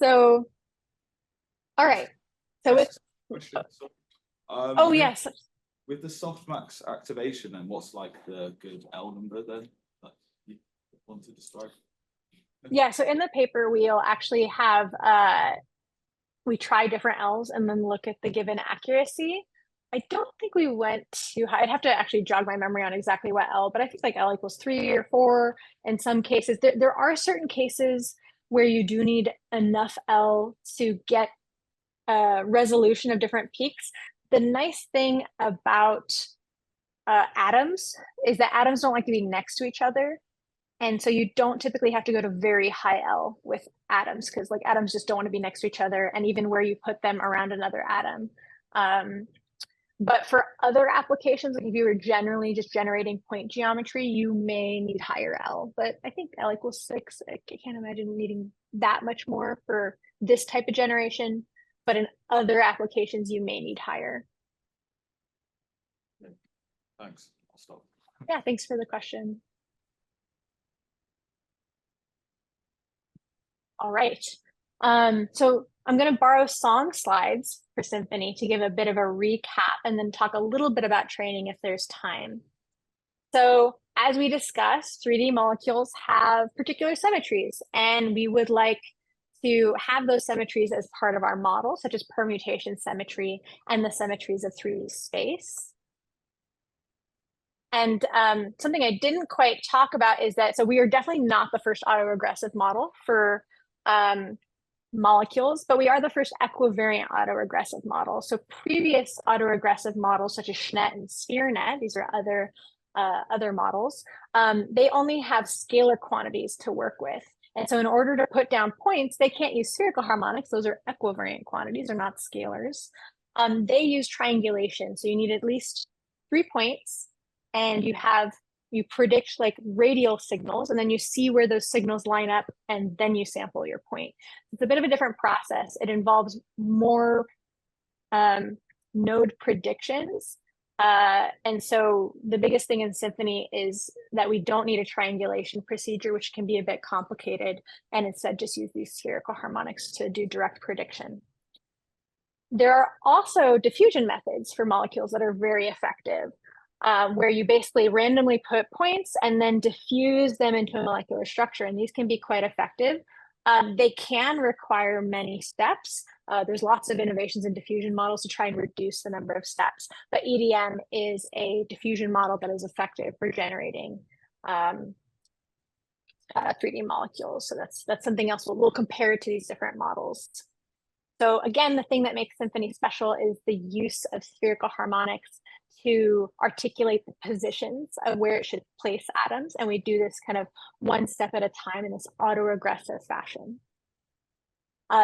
So, all right. So with, Question. oh yes. With the softmax activation, then what's like the good L number then that you want to describe? Yeah, so in the paper, we'll actually have, we try different L's and then look at the given accuracy. I don't think we went too high. I'd have to actually jog my memory on exactly what L, but I think like L equals 3 or 4 in some cases. There are certain cases where you do need enough L to get a resolution of different peaks. The nice thing about atoms is that atoms don't like to be next to each other. And so you don't typically have to go to very high L with atoms because like atoms just don't want to be next to each other, and even where you put them around another atom. But for other applications, like if you were generally just generating point geometry, you may need higher L. But I think L equals 6. I can't imagine needing that much more for this type of generation. But in other applications, you may need higher. Thanks. I'll stop. Yeah, thanks for the question. All right. So I'm going to borrow song slides for Symphony to give a bit of a recap and then talk a little bit about training if there's time. So as we discussed, 3D molecules have particular symmetries, and we would like to have those symmetries as part of our model, such as permutation symmetry and the symmetries of 3D space. And something I didn't quite talk about is that, so we are definitely not the first autoregressive model for molecules, but we are the first equivariant autoregressive model. So previous autoregressive models such as Smidt and SphereNet, these are other models, they only have scalar quantities to work with. And so in order to put down points, they can't use spherical harmonics. Those are equivariant quantities, they're not scalars. They use triangulation. So you need at least 3 points, and you predict like radial signals, and then you see where those signals line up, and then you sample your point. It's a bit of a different process. It involves more node predictions. And so the biggest thing in Symphony is that we don't need a triangulation procedure, which can be a bit complicated, and instead just use these spherical harmonics to do direct prediction. There are also diffusion methods for molecules that are very effective. Where you basically randomly put points and then diffuse them into a molecular structure. And these can be quite effective. They can require many steps. There's lots of innovations in diffusion models to try and reduce the number of steps. But EDM is a diffusion model that is effective for generating 3D molecules. So that's something else we'll compare to these different models. So again, the thing that makes Symphony special is the use of spherical harmonics to articulate the positions of where it should place atoms. And we do this kind of one step at a time in this autoregressive fashion.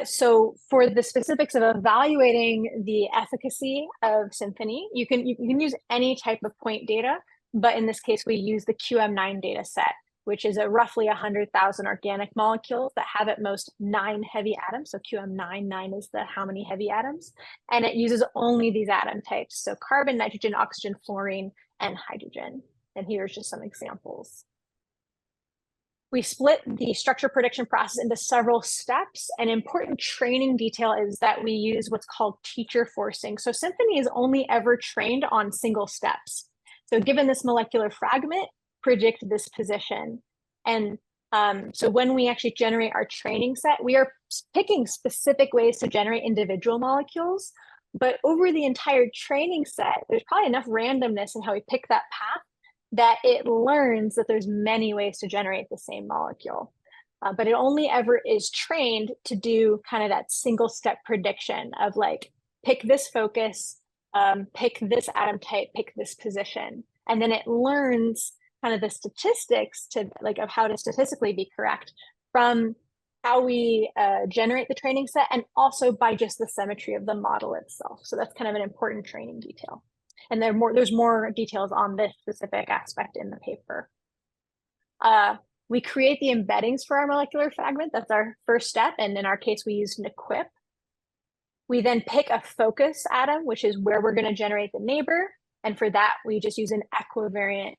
So for the specifics of evaluating the efficacy of Symphony, you can use any type of point data, but in this case, we use the QM9 data set, which is a roughly 100,000 organic molecules that have at most 9 heavy atoms. So QM9, 9 is the how many heavy atoms. And it uses only these atom types. So carbon, nitrogen, oxygen, fluorine, and hydrogen. And here's just some examples. We split the structure prediction process into several steps. An important training detail is that we use what's called teacher forcing. So Symphony is only ever trained on single steps. So given this molecular fragment, predict this position. And so when we actually generate our training set, we are picking specific ways to generate individual molecules. But over the entire training set, there's probably enough randomness in how we pick that path that it learns that there's many ways to generate the same molecule. But it only ever is trained to do kind of that single step prediction of like, pick this focus, pick this atom type, pick this position. And then it learns kind of the statistics to like of how to statistically be correct from how we generate the training set, and also by just the symmetry of the model itself. So that's kind of an important training detail. And there's more details on this specific aspect in the paper. We create the embeddings for our molecular fragment. That's our first step. And in our case, we used an equip. We then pick a focus atom, which is where we're going to generate the neighbor. And for that, we just use an equivariant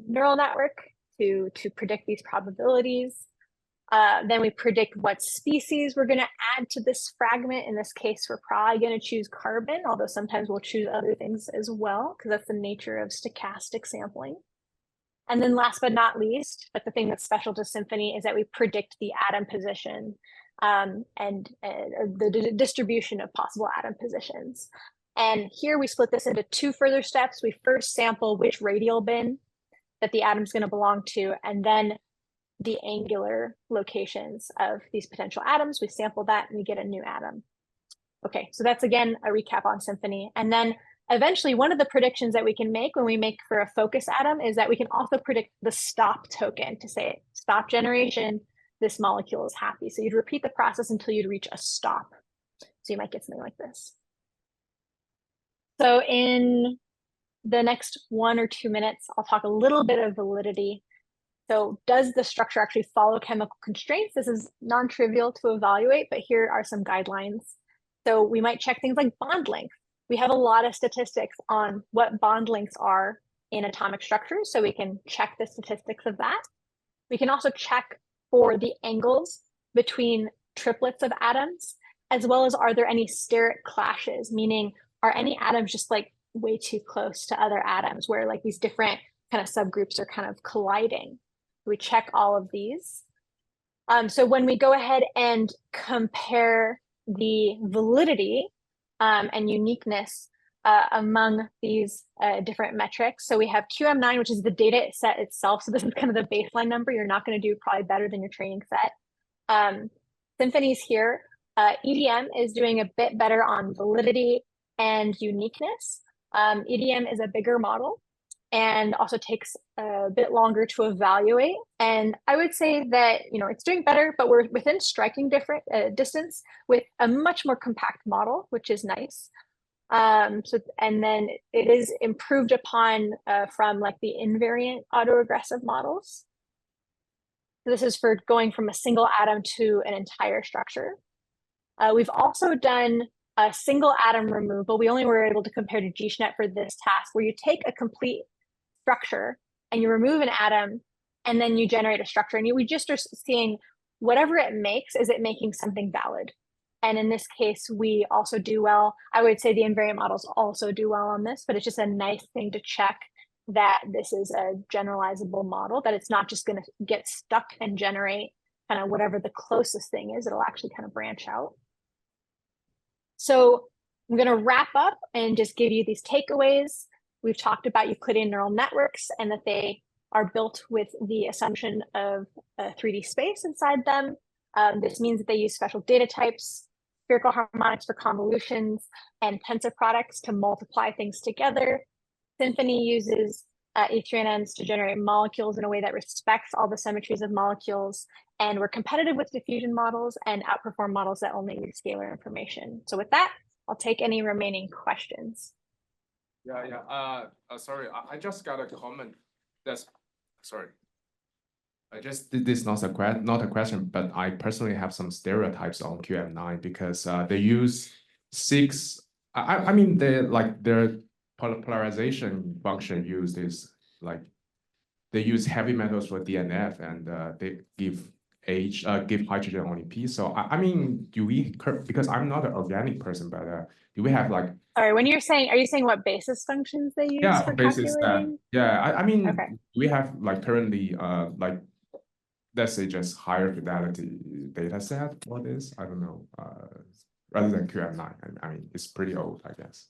neural network to predict these probabilities. Then we predict what species we're going to add to this fragment. In this case, we're probably going to choose carbon, although sometimes we'll choose other things as well, because that's the nature of stochastic sampling. And then last but not least, but the thing that's special to Symphony is that we predict the atom position and the distribution of possible atom positions. And here we split this into two further steps. We first sample which radial bin that the atom's going to belong to, and then the angular locations of these potential atoms. We sample that and we get a new atom. Okay, so that's again a recap on Symphony. And then eventually one of the predictions that we can make when we make for a focus atom is that we can also predict the stop token to say, stop generation, this molecule is happy. So you'd repeat the process until you'd reach a stop. So you might get something like this. So in the next 1 or 2 minutes, I'll talk a little bit of validity. So does the structure actually follow chemical constraints? This is non-trivial to evaluate, but here are some guidelines. So we might check things like bond length. We have a lot of statistics on what bond lengths are in atomic structures, so we can check the statistics of that. We can also check for the angles between triplets of atoms, as well as are there any steric clashes, meaning are any atoms just like way too close to other atoms where like these different kind of subgroups are kind of colliding. We check all of these. So when we go ahead and compare the validity and uniqueness among these different metrics, so we have QM9, which is the data set itself. So this is kind of the baseline number. You're not going to do probably better than your training set. Symphony's here. EDM is doing a bit better on validity and uniqueness. EDM is a bigger model and also takes a bit longer to evaluate. And I would say that, you know, it's doing better, but we're within striking distance with a much more compact model, which is nice. And then it is improved upon from like the invariant autoregressive models. So this is for going from a single atom to an entire structure. We've also done a single atom removal. We only were able to compare to GSNet for this task, where you take a complete structure and you remove an atom and then you generate a structure, and we just are seeing whatever it makes, is it making something valid? And in this case, we also do well. I would say the invariant models also do well on this, but it's just a nice thing to check that this is a generalizable model, that it's not just going to get stuck and generate kind of whatever the closest thing is. It'll actually kind of branch out. So I'm going to wrap up and just give you these takeaways. We've talked about Euclidean neural networks and that they are built with the assumption of a 3D space inside them. This means that they use special data types, spherical harmonics for convolutions, and tensor products to multiply things together. Symphony uses E3NMs to generate molecules in a way that respects all the symmetries of molecules. And we're competitive with diffusion models and outperform models that only use scalar information. So with that, I'll take any remaining questions. Sorry, I just got a comment. Sorry. I just did this not a question, but I personally have some stereotypes on QM9 because they use 6. I mean, their polarization function used is like they use heavy metals for DNF and they give hydrogen only P. So I mean, do we, because I'm not an organic person, but do we have like? Sorry, when you're saying, are you saying what basis functions they use for calculating? I mean, okay. We have like currently like, let's say just higher fidelity data set for this. I don't know, rather than QM9. I mean, it's pretty old, I guess.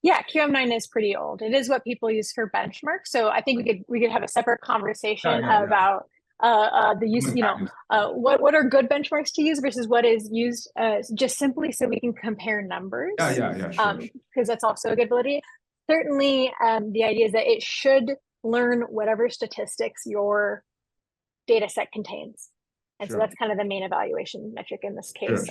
Yeah, QM9 is pretty old. It is what people use for benchmarks. So I think we could have a separate conversation about the use, you know, what are good benchmarks to use versus what is used just simply so we can compare numbers. Sure. Because that's also a good validity. Certainly, the idea is that it should learn whatever statistics your data set contains. And so that's kind of the main evaluation metric in this case.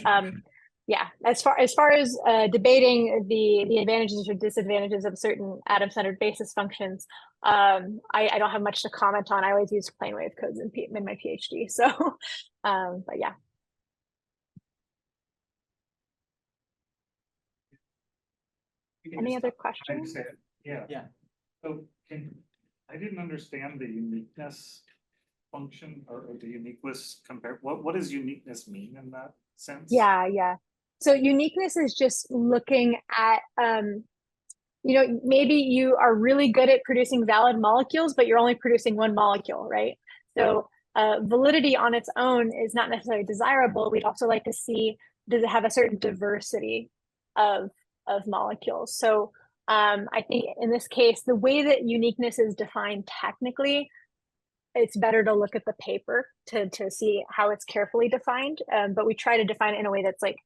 Yeah, as far as debating the advantages or disadvantages of certain atom-centered basis functions, I don't have much to comment on. I always use plane wave codes in my PhD. So, but yeah. Any other questions? Yeah. So I didn't understand the uniqueness function or the uniqueness compare? What does uniqueness mean in that sense? Yeah. So uniqueness is just looking at, maybe you are really good at producing valid molecules, but you're only producing one molecule, right? So validity on its own is not necessarily desirable. We'd also like to see, does it have a certain diversity of molecules? So I think in this case, the way that uniqueness is defined technically, it's better to look at the paper to see how it's carefully defined. But we try to define it in a way that's like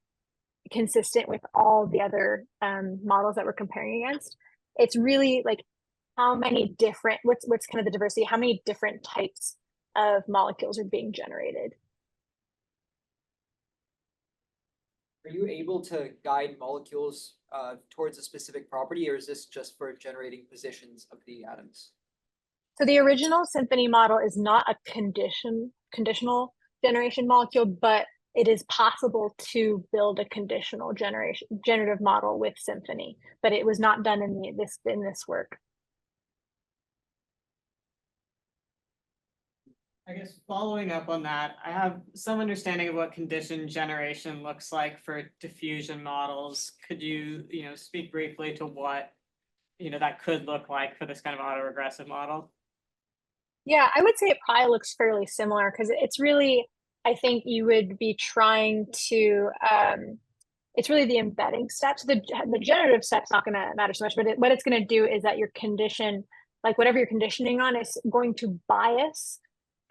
consistent with all the other models that we're comparing against. It's really like how many different, what's kind of the diversity, how many different types of molecules are being generated. Are you able to guide molecules towards a specific property, or is this just for generating positions of the atoms? So the original symphony model is not a conditional generation molecule, but it is possible to build a conditional generative model with symphony, but it was not done in this work. I guess following up on that, I have some understanding of what condition generation looks like for diffusion models. Could you, speak briefly to what, that could look like for this kind of autoregressive model? Yeah, I would say it probably looks fairly similar because it's really, I think you would be trying to, it's really the embedding steps. The generative step's not going to matter so much, but what it's going to do is that your condition, like whatever you're conditioning on, is going to bias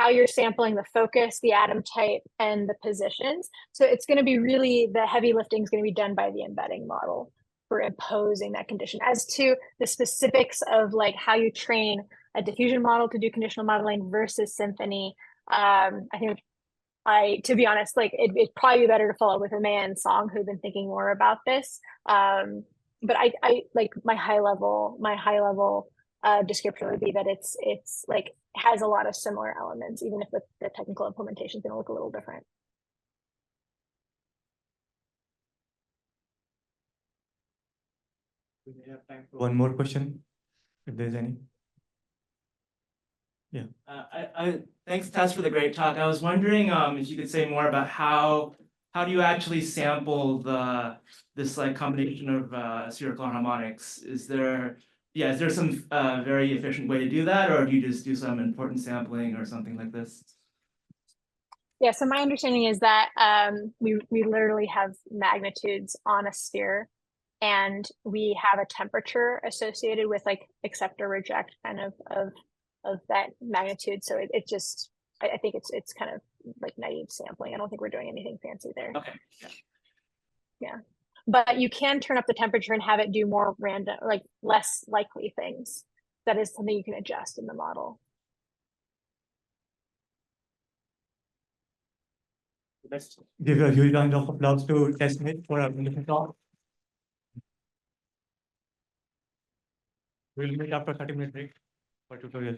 how you're sampling the focus, the atom type, and the positions. So it's going to be really, the heavy lifting is going to be done by the embedding model for imposing that condition. As to the specifics of like how you train a diffusion model to do conditional modeling versus symphony, I think to be honest, like it'd probably be better to follow with Amaya and Song, who've been thinking more about this. But I like my high level description would be that it's like has a lot of similar elements, even if the technical implementation is going to look a little different. We may have time for one more question, if there's any. Yeah. Thanks, Tess, for the great talk. I was wondering if you could say more about how do you actually sample this like combination of spherical harmonics? Is there some very efficient way to do that, or do you just do some important sampling or something like this? Yeah, so my understanding is that we literally have magnitudes on a sphere, and we have a temperature associated with like accept or reject kind of that magnitude. So it just, I think it's kind of like naive sampling. I don't think we're doing anything fancy there. Okay. Yeah. But you can turn up the temperature and have it do more random, like less likely things. That is something you can adjust in the model. Let's give a huge round of applause to Tess Smidt for a wonderful talk. We'll meet after 30-minute break for tutorial.